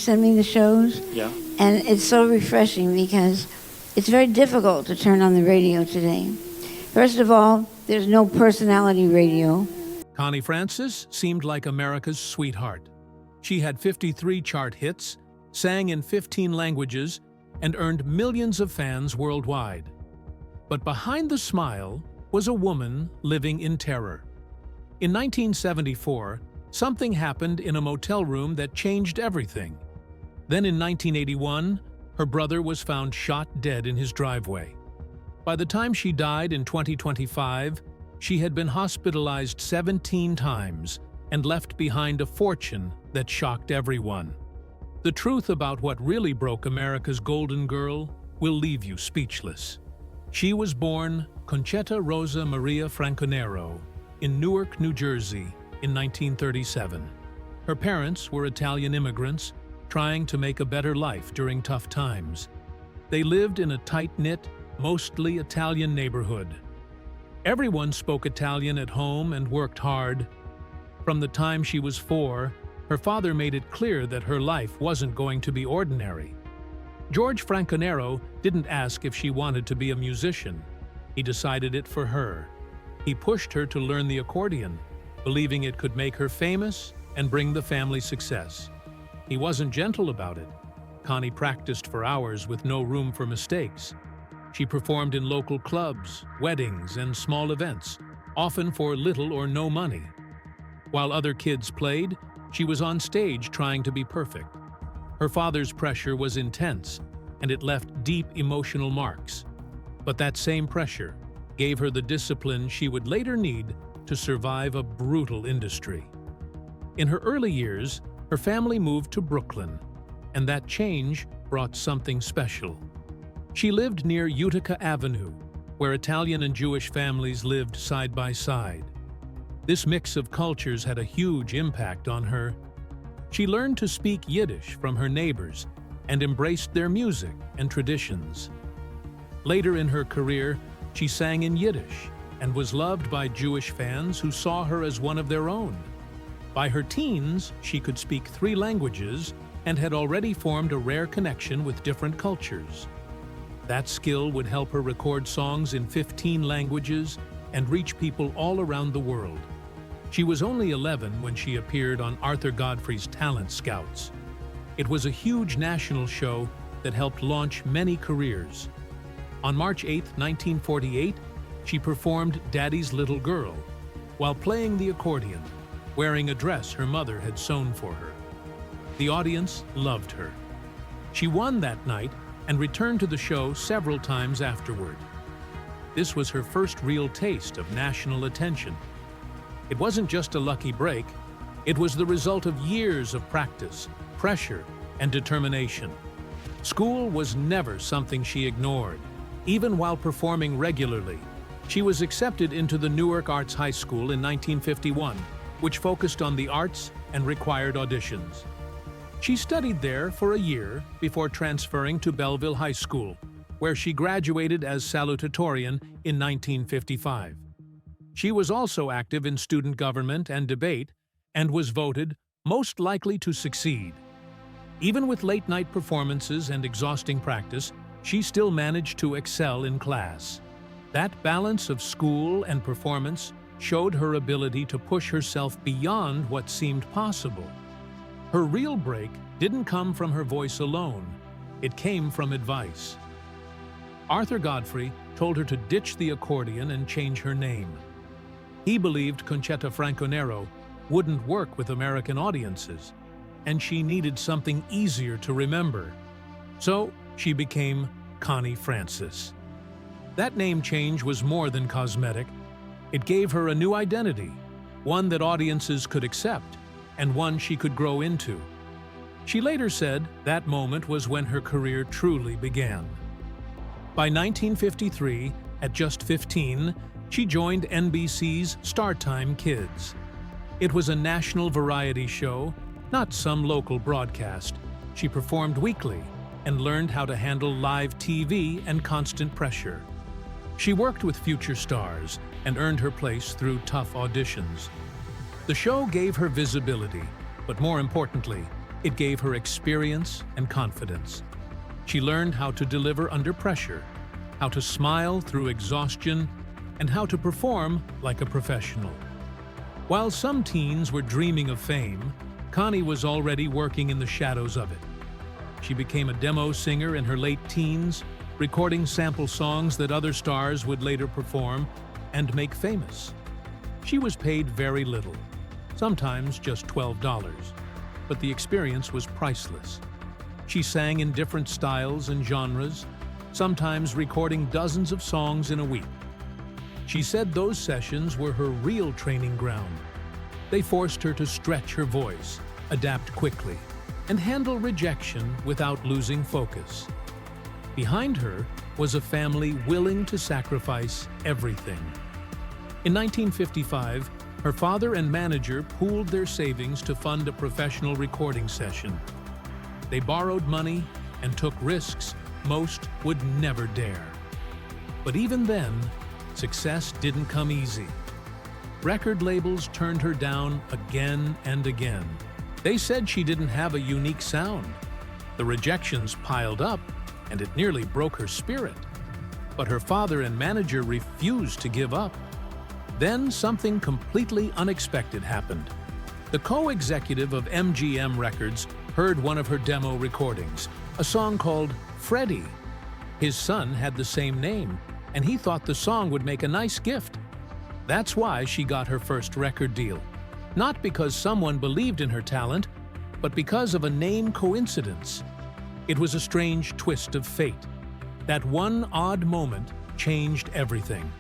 send me the shows, Yeah. and it's so refreshing because it's very difficult to turn on the radio today. First of all, there's no personality radio. Connie Francis seemed like America's sweetheart. She had 53 chart hits, sang in 15 languages, and earned millions of fans worldwide. But behind the smile was a woman living in terror. In 1974, something happened in a motel room that changed everything. Then in 1981, her brother was found shot dead in his driveway. By the time she died in 2025, she had been hospitalized 17 times and left behind a fortune that shocked everyone. The truth about what really broke America's golden girl will leave you speechless. She was born Conchetta Rosa Maria Franconero in Newark, New Jersey in 1937. Her parents were Italian immigrants trying to make a better life during tough times. They lived in a tight-knit, mostly Italian neighborhood. Everyone spoke Italian at home and worked hard. From the time she was 4, her father made it clear that her life wasn't going to be ordinary. George Franconero didn't ask if she wanted to be a musician. He decided it for her. He pushed her to learn the accordion, believing it could make her famous and bring the family success. He wasn't gentle about it. Connie practiced for hours with no room for mistakes. She performed in local clubs, weddings, and small events, often for little or no money. While other kids played, she was on stage trying to be perfect. Her father's pressure was intense, and it left deep emotional marks. But that same pressure gave her the discipline she would later need to survive a brutal industry. In her early years, her family moved to Brooklyn, and that change brought something special. She lived near Utica Avenue, where Italian and Jewish families lived side by side. This mix of cultures had a huge impact on her. She learned to speak Yiddish from her neighbors and embraced their music and traditions. Later in her career, she sang in Yiddish and was loved by Jewish fans who saw her as one of their own. By her teens, she could speak 3 languages and had already formed a rare connection with different cultures. That skill would help her record songs in 15 languages and reach people all around the world. She was only 11 when she appeared on Arthur Godfrey's Talent Scouts. It was a huge national show that helped launch many careers. On March 8, 1948, she performed Daddy's Little Girl while playing the accordion, wearing a dress her mother had sewn for her. The audience loved her. She won that night and returned to the show several times afterward. This was her first real taste of national attention. It wasn't just a lucky break, it was the result of years of practice, pressure, and determination. School was never something she ignored. Even while performing regularly, she was accepted into the Newark Arts High School in 1951, which focused on the arts and required auditions. She studied there for a year before transferring to Belleville High School, where she graduated as salutatorian in 1955. She was also active in student government and debate and was voted most likely to succeed. Even with late-night performances and exhausting practice, she still managed to excel in class. That balance of school and performance showed her ability to push herself beyond what seemed possible. Her real break didn't come from her voice alone. It came from advice. Arthur Godfrey told her to ditch the accordion and change her name. He believed Conchetta Franconero wouldn't work with American audiences, and she needed something easier to remember. So she became Connie Francis. That name change was more than cosmetic. It gave her a new identity, one that audiences could accept, and one she could grow into. She later said that moment was when her career truly began. By 1953, at just 15, she joined NBC's StarTime Kids. It was a national variety show, not some local broadcast. She performed weekly and learned how to handle live TV and constant pressure. She worked with future stars and earned her place through tough auditions. The show gave her visibility, but more importantly, It gave her experience and confidence. She learned how to deliver under pressure, how to smile through exhaustion, and how to perform like a professional. While some teens were dreaming of fame, Connie was already working in the shadows of it. She became a demo singer in her late teens, recording sample songs that other stars would later perform and make famous. She was paid very little, sometimes just $12, but the experience was priceless. She sang in different styles and genres, sometimes recording dozens of songs in a week. She said those sessions were her real training ground. They forced her to stretch her voice, adapt quickly, and handle rejection without losing focus. Behind her was a family willing to sacrifice everything. In 1955, her father and manager pooled their savings to fund a professional recording session. They borrowed money and took risks most would never dare. But even then, success didn't come easy. Record labels turned her down again and again. They said she didn't have a unique sound. The rejections piled up, and it nearly broke her spirit. But her father and manager refused to give up. Then something completely unexpected happened. The co-executive of MGM Records heard one of her demo recordings, a song called Freddie. His son had the same name, and he thought the song would make a nice gift. That's why she got her first record deal. Not because someone believed in her talent, but because of a name coincidence. It was a strange twist of fate. That one odd moment changed everything.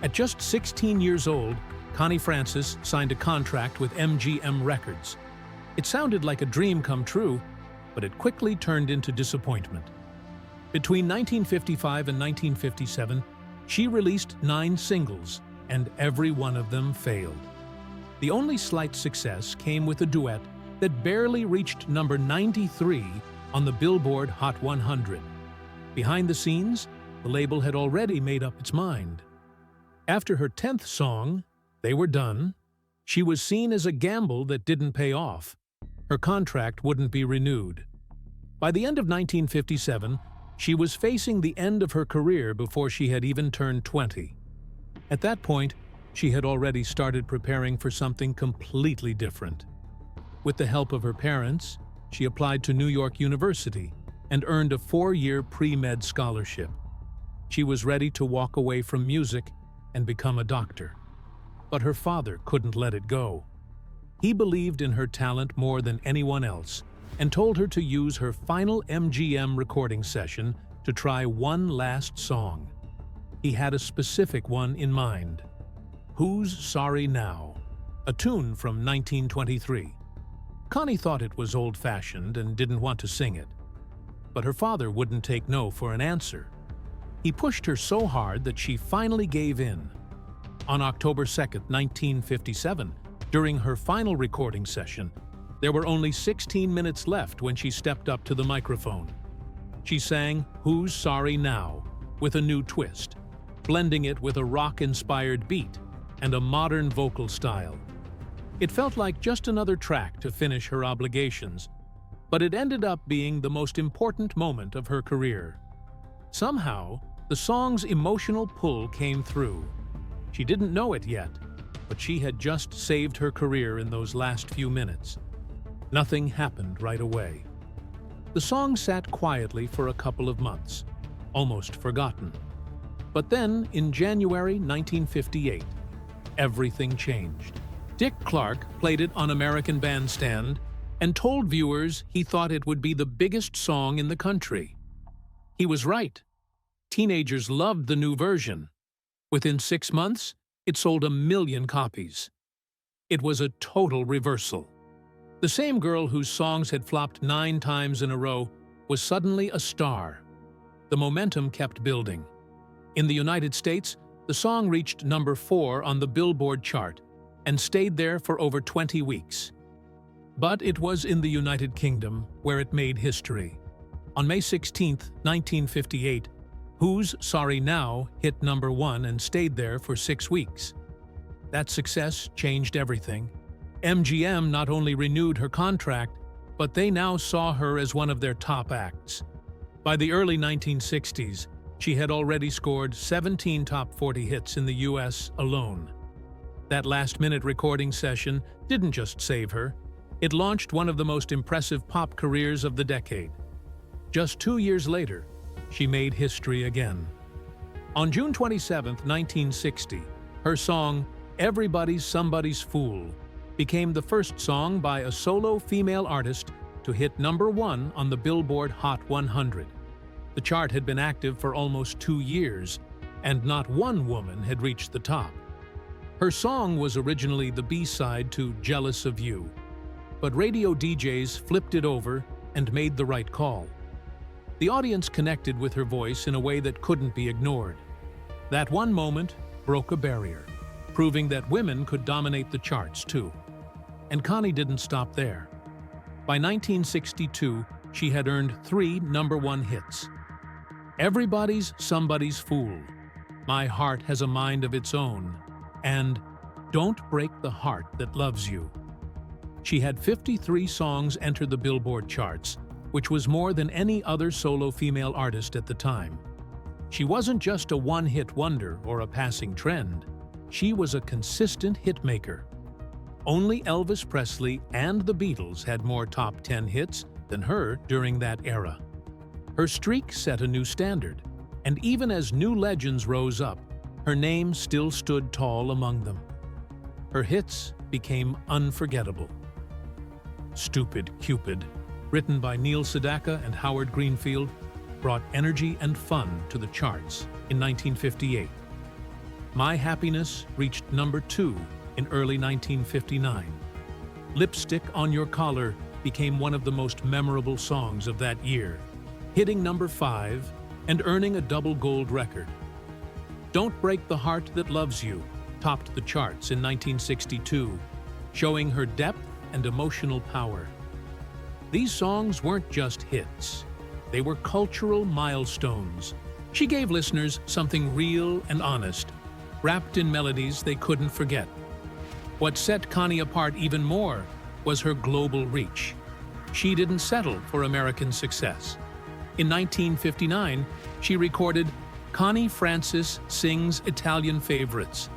At just 16 years old, Connie Francis signed a contract with MGM Records. It sounded like a dream come true, but it quickly turned into disappointment. Between 1955 and 1957, she released 9 singles, and every one of them failed. The only slight success came with a duet that barely reached number 93 on the Billboard Hot 100. Behind the scenes, the label had already made up its mind. After her 10th song, They Were Done, she was seen as a gamble that didn't pay off. Her contract wouldn't be renewed. By the end of 1957, she was facing the end of her career before she had even turned 20. At that point, she had already started preparing for something completely different. With the help of her parents, she applied to New York University and earned a 4-year pre-med scholarship. She was ready to walk away from music and become a doctor. But her father couldn't let it go. He believed in her talent more than anyone else and told her to use her final MGM recording session to try one last song. He had a specific one in mind. Who's Sorry Now? A tune from 1923. Connie thought it was old-fashioned and didn't want to sing it. But her father wouldn't take no for an answer. He pushed her so hard that she finally gave in. On October 2, 1957, during her final recording session, there were only 16 minutes left when she stepped up to the microphone. She sang Who's Sorry Now with a new twist, blending it with a rock-inspired beat and a modern vocal style. It felt like just another track to finish her obligations, but it ended up being the most important moment of her career. Somehow, the song's emotional pull came through. She didn't know it yet, but she had just saved her career in those last few minutes. Nothing happened right away. The song sat quietly for a couple of months, almost forgotten. But then, in January 1958, everything changed. Dick Clark played it on American Bandstand and told viewers he thought it would be the biggest song in the country. He was right. Teenagers loved the new version. Within 6 months, it sold 1 million copies. It was a total reversal. The same girl whose songs had flopped 9 times in a row was suddenly a star. The momentum kept building. In the United States, the song reached number 4 on the Billboard chart and stayed there for over 20 weeks. But it was in the United Kingdom where it made history. On May 16, 1958, Who's Sorry Now hit number 1 and stayed there for 6 weeks. That success changed everything. MGM not only renewed her contract, but they now saw her as one of their top acts. By the early 1960s, she had already scored 17 top 40 hits in the US alone. That last-minute recording session didn't just save her, it launched one of the most impressive pop careers of the decade. Just 2 years later, she made history again. On June 27, 1960, her song, "Everybody's Somebody's Fool," became the first song by a solo female artist to hit #1 on the Billboard Hot 100. The chart had been active for almost 2 years, and not one woman had reached the top. Her song was originally the B-side to "Jealous of You," but radio DJs flipped it over and made the right call. The audience connected with her voice in a way that couldn't be ignored. That one moment broke a barrier, proving that women could dominate the charts too. And Connie didn't stop there. By 1962, she had earned 3 #1 hits. "Everybody's Somebody's Fool," "My Heart Has a Mind of Its Own," and "Don't Break the Heart That Loves You." She had 53 songs enter the Billboard charts, which was more than any other solo female artist at the time. She wasn't just a one-hit wonder or a passing trend. She was a consistent hitmaker. Only Elvis Presley and the Beatles had more top 10 hits than her during that era. Her streak set a new standard, and even as new legends rose up, her name still stood tall among them. Her hits became unforgettable. "Stupid Cupid," written by Neil Sedaka and Howard Greenfield, brought energy and fun to the charts in 1958. "My Happiness" reached #2 in early 1959. "Lipstick on Your Collar" became one of the most memorable songs of that year, hitting #5 and earning a double gold record. "Don't Break the Heart That Loves You" topped the charts in 1962, showing her depth and emotional power. These songs weren't just hits. They were cultural milestones. She gave listeners something real and honest, wrapped in melodies they couldn't forget. What set Connie apart even more was her global reach. She didn't settle for American success. In 1959, she recorded "Connie Francis Sings Italian Favorites,"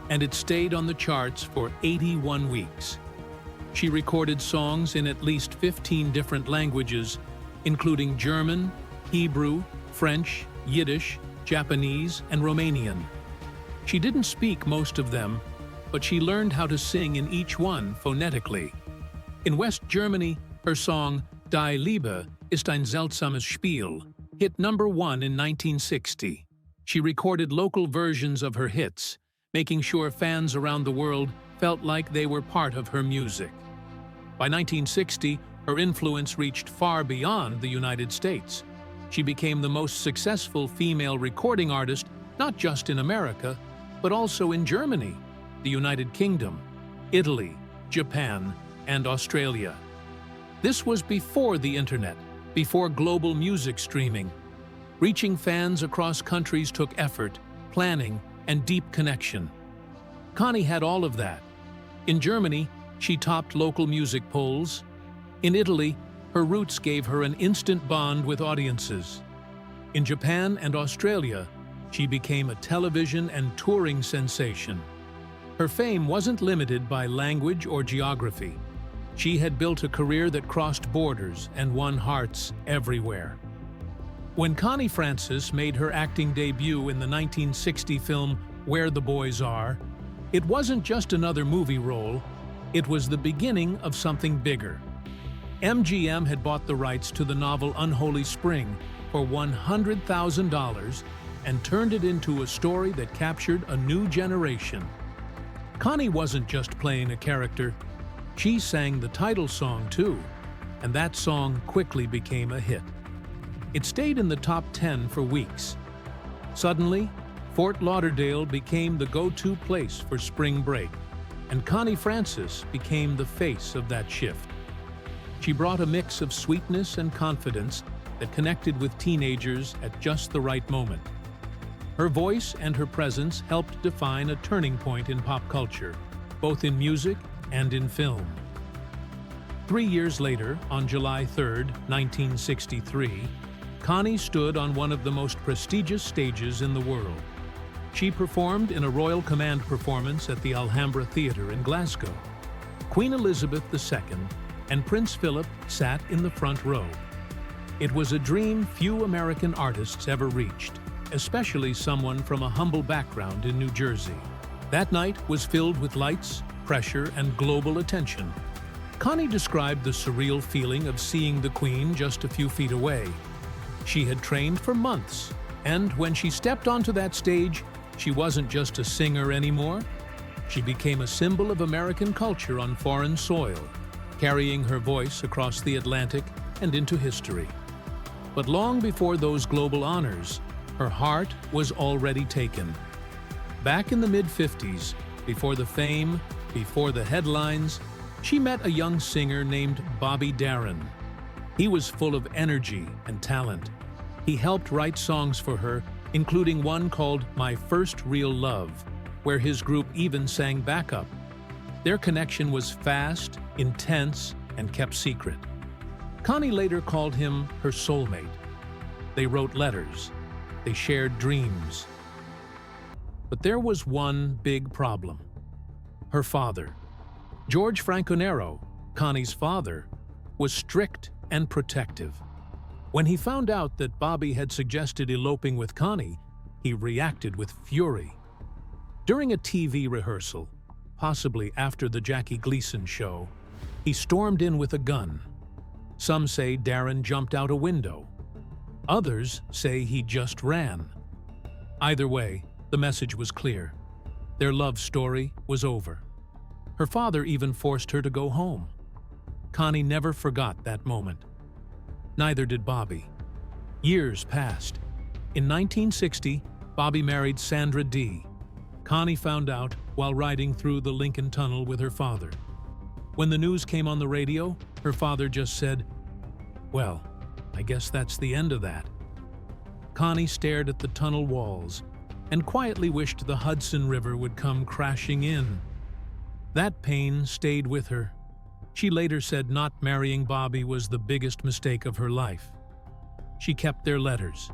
and it stayed on the charts for 81 weeks. She recorded songs in at least 15 different languages, including German, Hebrew, French, Yiddish, Japanese, and Romanian. She didn't speak most of them, but she learned how to sing in each one phonetically. In West Germany, her song "Die Liebe ist ein seltsames Spiel" hit #1 in 1960. She recorded local versions of her hits, making sure fans around the world felt like they were part of her music. By 1960, her influence reached far beyond the United States. She became the most successful female recording artist not just in America, but also in Germany, the United Kingdom, Italy, Japan, and Australia. This was before the internet, before global music streaming. Reaching fans across countries took effort, planning, and deep connection. Connie had all of that. In Germany, she topped local music polls. In Italy, her roots gave her an instant bond with audiences. In Japan and Australia, she became a television and touring sensation. Her fame wasn't limited by language or geography. She had built a career that crossed borders and won hearts everywhere. When Connie Francis made her acting debut in the 1960 film Where the Boys Are, it wasn't just another movie role, it was the beginning of something bigger. MGM had bought the rights to the novel Unholy Spring for $100,000 and turned it into a story that captured a new generation. Connie wasn't just playing a character, she sang the title song too, and that song quickly became a hit. It stayed in the top 10 for weeks. Suddenly, Fort Lauderdale became the go-to place for spring break, and Connie Francis became the face of that shift. She brought a mix of sweetness and confidence that connected with teenagers at just the right moment. Her voice and her presence helped define a turning point in pop culture, both in music and in film. 3 years later, on July 3, 1963, Connie stood on one of the most prestigious stages in the world. She performed in a Royal Command performance at the Alhambra Theatre in Glasgow. Queen Elizabeth II and Prince Philip sat in the front row. It was a dream few American artists ever reached, especially someone from a humble background in New Jersey. That night was filled with lights, pressure, and global attention. Connie described the surreal feeling of seeing the Queen just a few feet away. She had trained for months, and when she stepped onto that stage, she wasn't just a singer anymore. She became a symbol of American culture on foreign soil, carrying her voice across the Atlantic and into history. But long before those global honors, her heart was already taken. Back in the mid-50s, before the fame, before the headlines, she met a young singer named Bobby Darin. He was full of energy and talent. He helped write songs for her, including one called My First Real Love, where his group even sang backup. Their connection was fast, intense, and kept secret. Connie later called him her soulmate. They wrote letters. They shared dreams. But there was one big problem. Her father. George Franconero, Connie's father, was strict and protective. When he found out that Bobby had suggested eloping with Connie, he reacted with fury. During a TV rehearsal, possibly after the Jackie Gleason show, he stormed in with a gun. Some say Darin jumped out a window. Others say he just ran. Either way, the message was clear. Their love story was over. Her father even forced her to go home. Connie never forgot that moment. Neither did Bobby. Years passed. In 1960, Bobby married Sandra Dee. Connie found out while riding through the Lincoln Tunnel with her father. When the news came on the radio, her father just said, "Well, I guess that's the end of that." Connie stared at the tunnel walls and quietly wished the Hudson River would come crashing in. That pain stayed with her. She later said not marrying Bobby was the biggest mistake of her life. She kept their letters.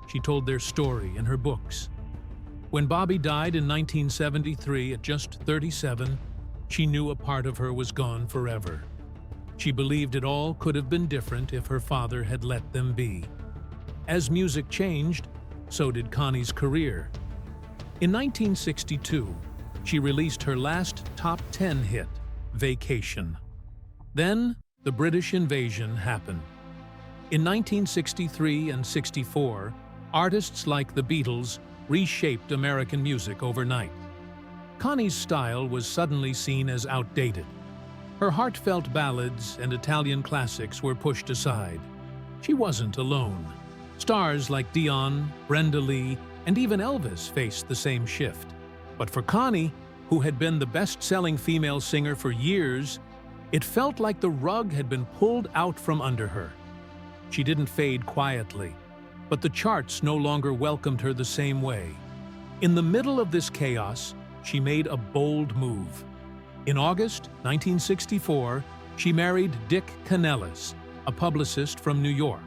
She told their story in her books. When Bobby died in 1973 at just 37, she knew a part of her was gone forever. She believed it all could have been different if her father had let them be. As music changed, so did Connie's career. In 1962, she released her last top 10 hit, Vacation. Then, the British invasion happened. In 1963 and 64, artists like the Beatles reshaped American music overnight. Connie's style was suddenly seen as outdated. Her heartfelt ballads and Italian classics were pushed aside. She wasn't alone. Stars like Dion, Brenda Lee, and even Elvis faced the same shift. But for Connie, who had been the best-selling female singer for years, it felt like the rug had been pulled out from under her. She didn't fade quietly, but the charts no longer welcomed her the same way. In the middle of this chaos, she made a bold move. In August 1964, she married Dick Canellis, a publicist from New York.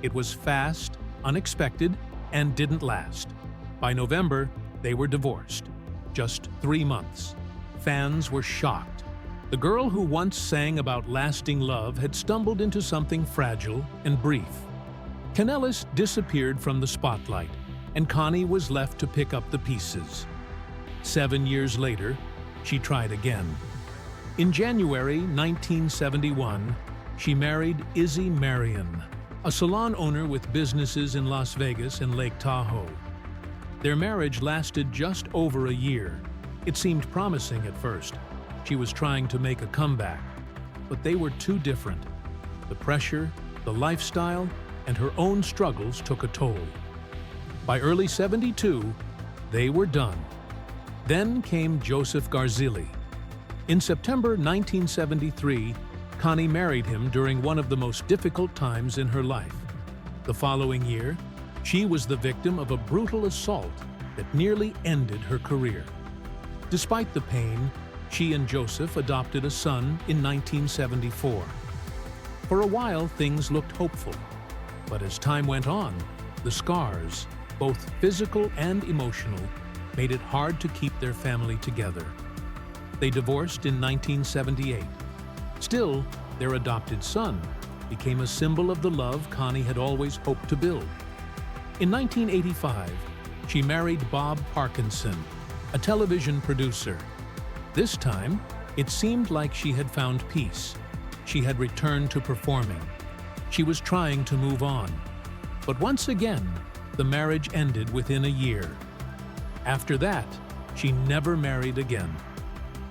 It was fast, unexpected, and didn't last. By November, they were divorced. Just 3 months. Fans were shocked. The girl who once sang about lasting love had stumbled into something fragile and brief. Canellis disappeared from the spotlight, and Connie was left to pick up the pieces. 7 years later, she tried again. In January 1971, she married Izzy Marion, a salon owner with businesses in Las Vegas and Lake Tahoe. Their marriage lasted just over a year. It seemed promising at first. She was trying to make a comeback, but they were too different. The pressure, the lifestyle, and her own struggles took a toll. By early '72, they were done. Then came Joseph Garzilli. In September 1973, Connie married him during one of the most difficult times in her life. The following year, she was the victim of a brutal assault that nearly ended her career. Despite the pain, she and Joseph adopted a son in 1974. For a while, things looked hopeful. But as time went on, the scars, both physical and emotional, made it hard to keep their family together. They divorced in 1978. Still, their adopted son became a symbol of the love Connie had always hoped to build. In 1985, she married Bob Parkinson, a television producer. This time, it seemed like she had found peace. She had returned to performing. She was trying to move on. But once again, the marriage ended within a year. After that, she never married again.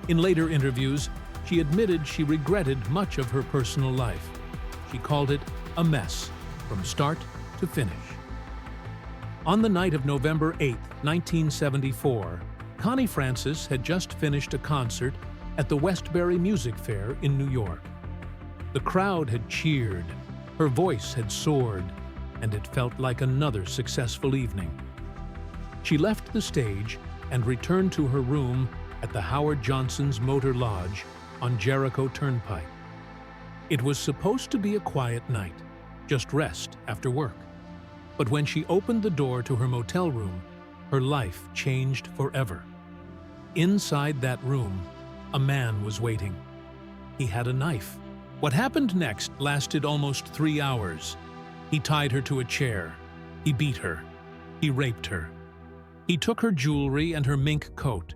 In later interviews, she admitted she regretted much of her personal life. She called it a mess, from start to finish. On the night of November 8, 1974, Connie Francis had just finished a concert at the Westbury Music Fair in New York. The crowd had cheered, her voice had soared, and it felt like another successful evening. She left the stage and returned to her room at the Howard Johnson's Motor Lodge on Jericho Turnpike. It was supposed to be a quiet night, just rest after work. But when she opened the door to her motel room, her life changed forever. Inside that room, a man was waiting. He had a knife. What happened next lasted almost 3 hours. He tied her to a chair. He beat her. He raped her. He took her jewelry and her mink coat.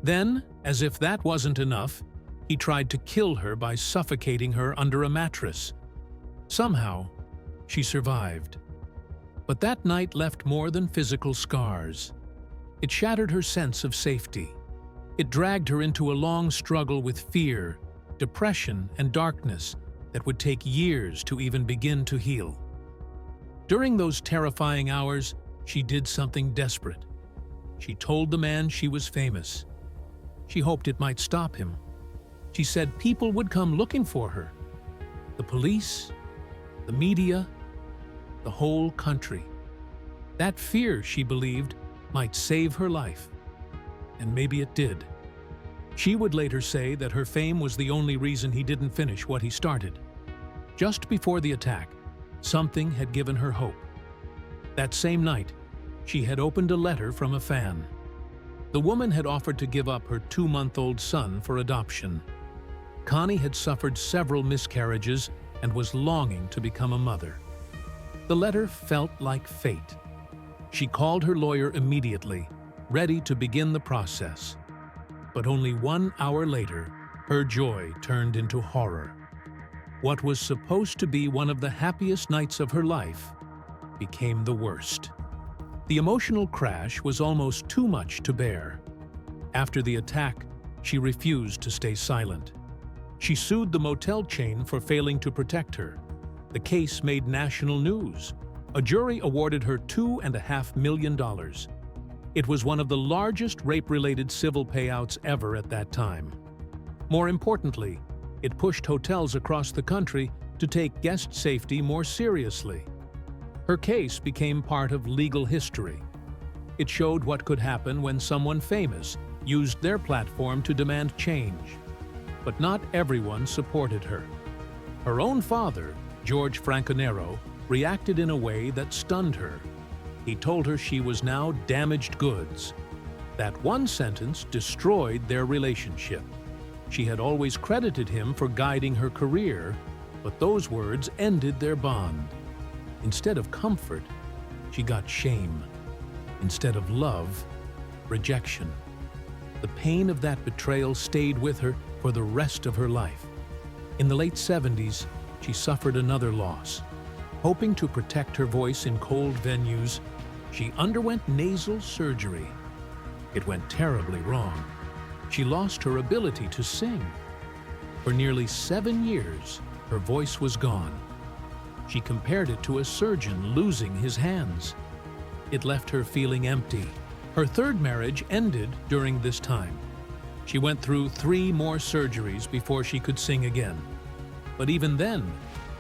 Then, as if that wasn't enough, he tried to kill her by suffocating her under a mattress. Somehow, she survived. But that night left more than physical scars. It shattered her sense of safety. It dragged her into a long struggle with fear, depression, and darkness that would take years to even begin to heal. During those terrifying hours, she did something desperate. She told the man she was famous. She hoped it might stop him. She said people would come looking for her. The police, the media, the whole country. That fear, she believed, might save her life. And maybe it did. She would later say that her fame was the only reason he didn't finish what he started. Just before the attack, something had given her hope. That same night, she had opened a letter from a fan. The woman had offered to give up her 2-month-old son for adoption. Connie had suffered several miscarriages and was longing to become a mother. The letter felt like fate. She called her lawyer immediately, ready to begin the process. But only 1 hour later, her joy turned into horror. What was supposed to be one of the happiest nights of her life became the worst. The emotional crash was almost too much to bear. After the attack, she refused to stay silent. She sued the motel chain for failing to protect her. The case made national news. A jury awarded her $2.5 million. It was one of the largest rape-related civil payouts ever at that time. More importantly, it pushed hotels across the country to take guest safety more seriously. Her case became part of legal history. It showed what could happen when someone famous used their platform to demand change. But not everyone supported her. Her own father, George Franconero, reacted in a way that stunned her. He told her she was now damaged goods. That one sentence destroyed their relationship. She had always credited him for guiding her career, but those words ended their bond. Instead of comfort, she got shame. Instead of love, rejection. The pain of that betrayal stayed with her for the rest of her life. In the late 70s, she suffered another loss. Hoping to protect her voice in cold venues, she underwent nasal surgery. It went terribly wrong. She lost her ability to sing. For nearly 7 years, her voice was gone. She compared it to a surgeon losing his hands. It left her feeling empty. Her third marriage ended during this time. She went through 3 more surgeries before she could sing again. But even then,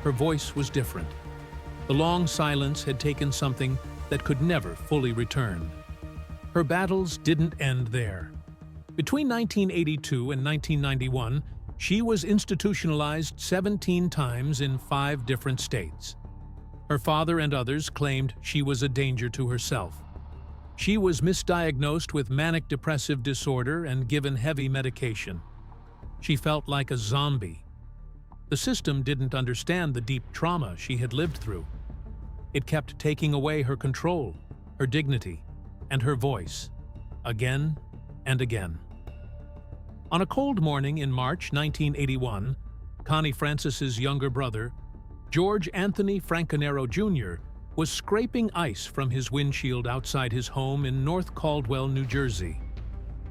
her voice was different. The long silence had taken something that could never fully return. Her battles didn't end there. Between 1982 and 1991, She was institutionalized 17 times in 5 different states. Her father and others claimed she was a danger to herself. She was misdiagnosed with manic depressive disorder and given heavy medication. She felt like a zombie. The system didn't understand the deep trauma she had lived through. It kept taking away her control, her dignity, and her voice, again and again. On a cold morning in March 1981, Connie Francis's younger brother, George Anthony Franconero Jr., was scraping ice from his windshield outside his home in North Caldwell, New Jersey.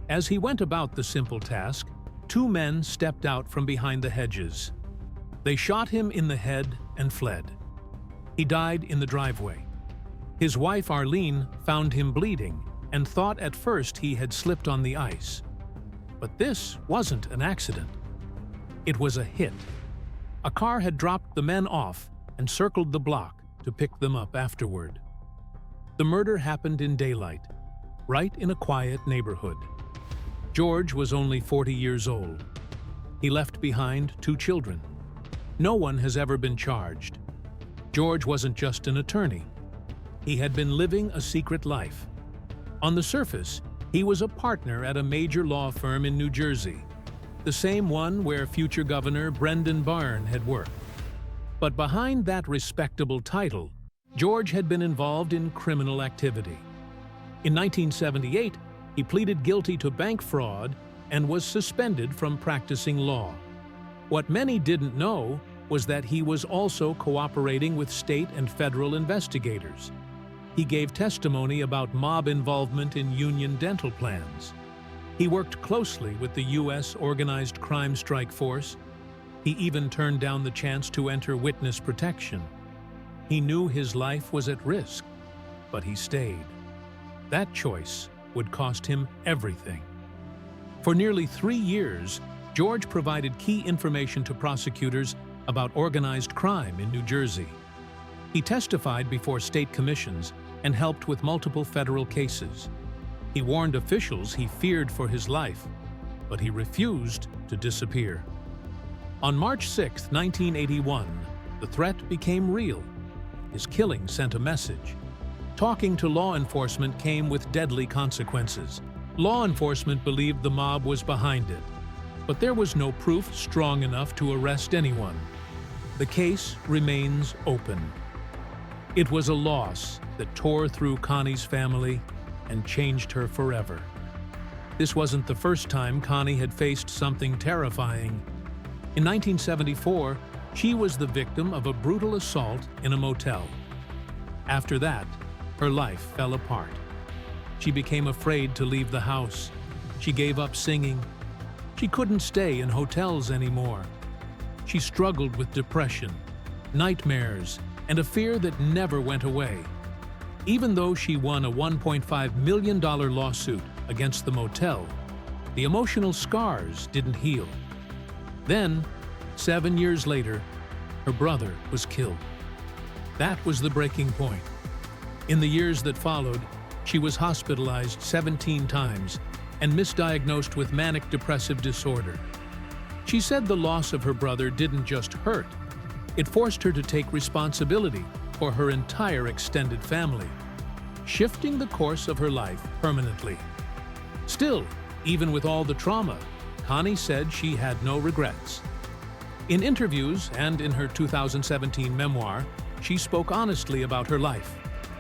As he went about the simple task, 2 men stepped out from behind the hedges. They shot him in the head and fled. He died in the driveway. His wife Arlene found him bleeding and thought at first he had slipped on the ice. But this wasn't an accident. It was a hit. A car had dropped the men off and circled the block to pick them up afterward. The murder happened in daylight, right in a quiet neighborhood. George was only 40 years old. He left behind 2 children. No one has ever been charged. George wasn't just an attorney. He had been living a secret life. On the surface, he was a partner at a major law firm in New Jersey, the same one where future Governor Brendan Byrne had worked. But behind that respectable title, George had been involved in criminal activity. In 1978, he pleaded guilty to bank fraud and was suspended from practicing law. What many didn't know was that he was also cooperating with state and federal investigators. He gave testimony about mob involvement in union dental plans. He worked closely with the U.S. Organized Crime Strike Force. He even turned down the chance to enter witness protection. He knew his life was at risk, but he stayed. That choice would cost him everything. For nearly 3 years, George provided key information to prosecutors about organized crime in New Jersey. He testified before state commissions and helped with multiple federal cases. He warned officials he feared for his life, but he refused to disappear. On March 6, 1981, the threat became real. His killing sent a message. Talking to law enforcement came with deadly consequences. Law enforcement believed the mob was behind it, but there was no proof strong enough to arrest anyone. The case remains open. It was a loss that tore through Connie's family and changed her forever. This wasn't the first time Connie had faced something terrifying. In 1974, she was the victim of a brutal assault in a motel. After that, her life fell apart. She became afraid to leave the house. She gave up singing. She couldn't stay in hotels anymore. She struggled with depression, nightmares, and a fear that never went away. Even though she won a $1.5 million lawsuit against the motel, the emotional scars didn't heal. Then, 7 years later, her brother was killed. That was the breaking point. In the years that followed, she was hospitalized 17 times and misdiagnosed with manic depressive disorder. She said the loss of her brother didn't just hurt, it forced her to take responsibility for her entire extended family, shifting the course of her life permanently. Still, even with all the trauma, Connie said she had no regrets. In interviews and in her 2017 memoir, she spoke honestly about her life.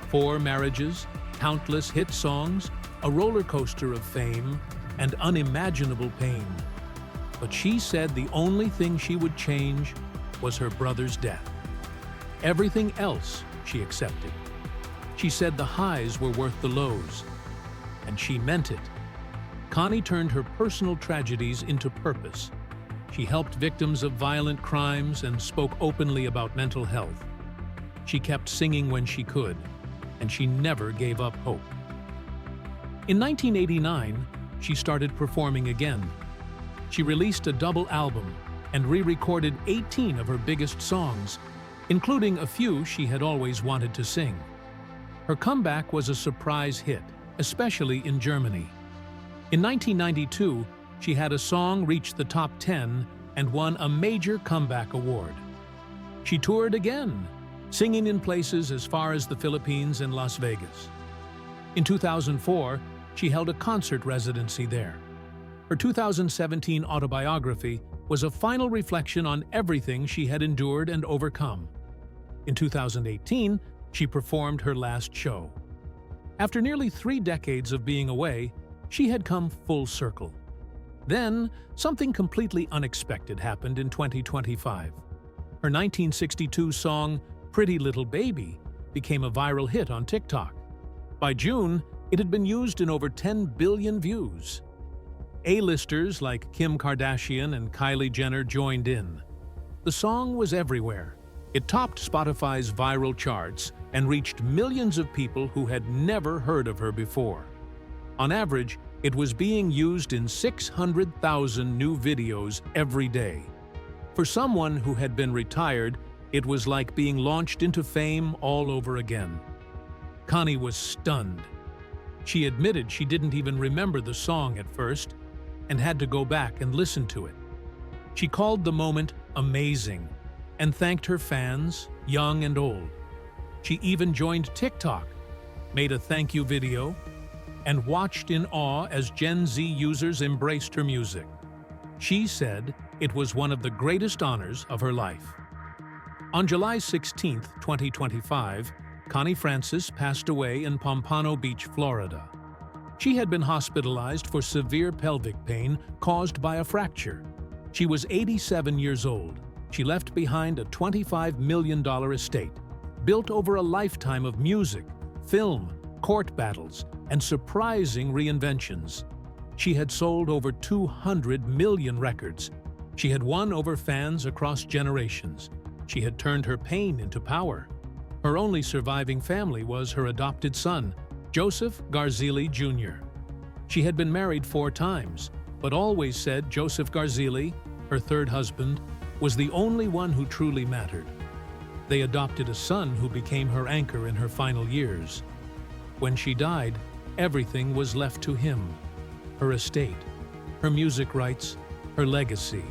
4 marriages, countless hit songs, a roller coaster of fame, and unimaginable pain. But she said the only thing she would change was her brother's death. Everything else she accepted. She said the highs were worth the lows, and she meant it. Connie turned her personal tragedies into purpose. She helped victims of violent crimes and spoke openly about mental health. She kept singing when she could, and she never gave up hope. In 1989, she started performing again. She released a double album and re-recorded 18 of her biggest songs, including a few she had always wanted to sing. Her comeback was a surprise hit, especially in Germany. In 1992, she had a song reach the top 10 and won a major comeback award. She toured again, singing in places as far as the Philippines and Las Vegas. In 2004, she held a concert residency there. Her 2017 autobiography was a final reflection on everything she had endured and overcome. In 2018, she performed her last show. After nearly 3 decades of being away, she had come full circle. Then, something completely unexpected happened in 2025. Her 1962 song, Pretty Little Baby, became a viral hit on TikTok. By June, it had been used in over 10 billion views. A-listers like Kim Kardashian and Kylie Jenner joined in. The song was everywhere. It topped Spotify's viral charts and reached millions of people who had never heard of her before. On average, it was being used in 600,000 new videos every day. For someone who had been retired, it was like being launched into fame all over again. Connie was stunned. She admitted she didn't even remember the song at first and had to go back and listen to it. She called the moment amazing and thanked her fans, young and old. She even joined TikTok, made a thank you video, and watched in awe as Gen Z users embraced her music. She said it was one of the greatest honors of her life. On July 16, 2025, Connie Francis passed away in Pompano Beach, Florida. She had been hospitalized for severe pelvic pain caused by a fracture. She was 87 years old. She left behind a $25 million estate, built over a lifetime of music, film, court battles, and surprising reinventions. She had sold over 200 million records. She had won over fans across generations. She had turned her pain into power. Her only surviving family was her adopted son, Joseph Garzili Jr. She had been married 4 times, but always said Joseph Garzili, her third husband, was the only one who truly mattered. They adopted a son who became her anchor in her final years. When she died, everything was left to him: her estate, her music rights, her legacy.